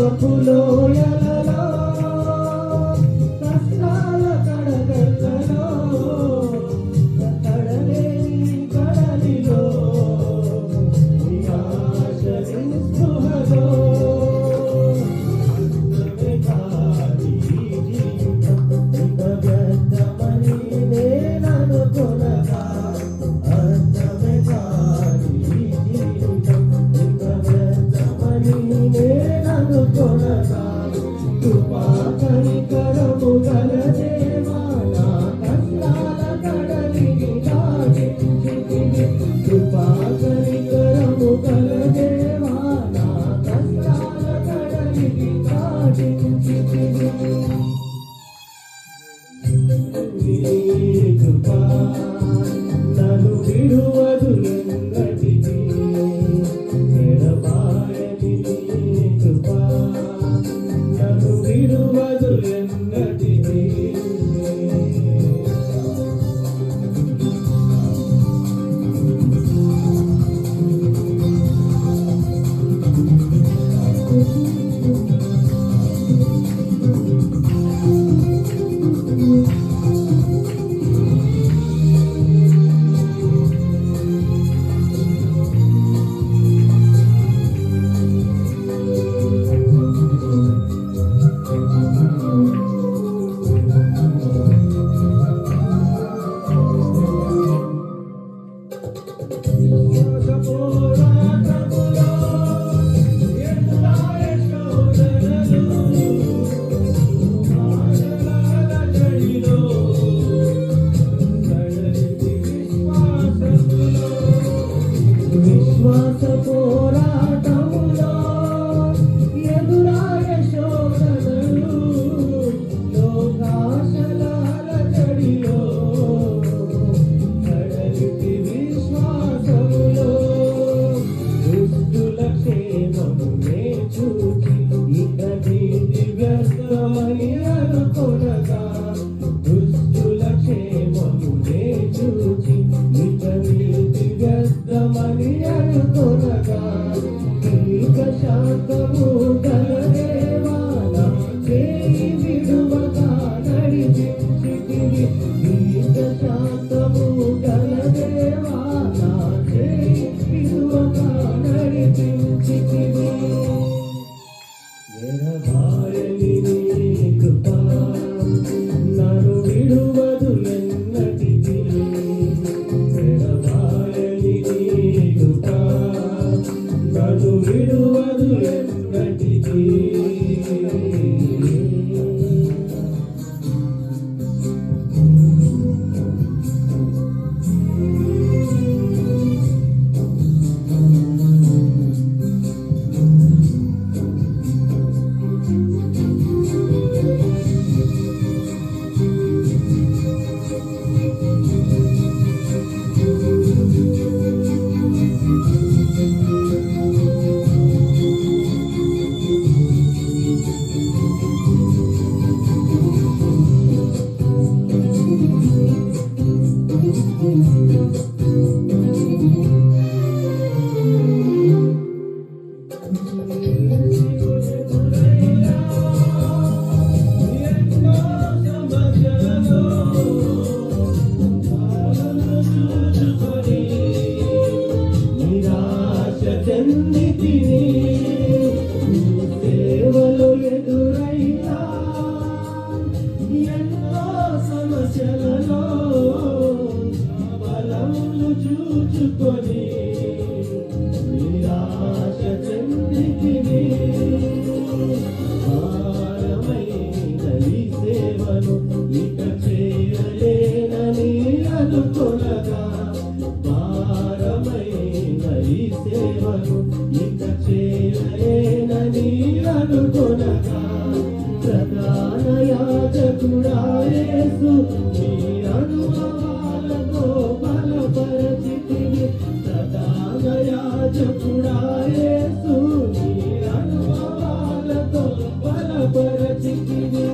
లోయలలో కష్టాల కడగళ్ళలో కడలేని కడలిలో నిరాశని స్పృహలో అందమే కాని జీవితం ఇక వ్యర్థమని నేననుకొనగా అందమే కాని జీవితం ఇక వ్యర్థమని నేననుకొనగా కృపా కనికరము గల దేవా నా కష్టాల కడలిని దాటించితివి కృపా కనికరము గల దేవా నా కష్టాల కడలిని దాటించితివి నీ కృపా నన్ను విడువదు ఎన్నటికీ ఎడబాయని నీ కృపా నన్ను విడువదు ఎన్నటికీ విశ్వాస పోరాటములో ఎదురాయ శోధనలు లోకాశల అలజడిలో కడలిటి విశ్వాసములో దుష్టుల క్షేమమునే చూచి ఇక నీది వ్యర్థమని అనుకొనగా దుష్టుల క్షేమమునే చూచి ఇక నీది వ్యర్థమని అనుకొనగా నీక శాంతము గల దేవా నా చేయి విడువగా నడిపించితివి నీక శాంతము గల దేవా నా చేయి విడువగా నడిపించితివి ఎడబాయని నీ కృపా నన్ను విడువదు ఎన్నటికీ ఎడబాయని నీ కృపా నన్ను విడువదు ఎన్నటికీ సేవలో ఎదురైనా ఎన్నో సమస్యలలో బలములు చూచుకొని నిరాశ చెందితిని భారమైన ఈ సేవను ఇక చేయలేనని అనుకొనగా భారమైన ఈ సేవను ఇక చేయలేనని అనుకొనగా ప్రధాన యాజకుడా యేసు నీ అనుభవాలతో బలపరచితివి ప్రధాన యాజకుడా యేసు నీ అనుభవాలతో బలపరచితివి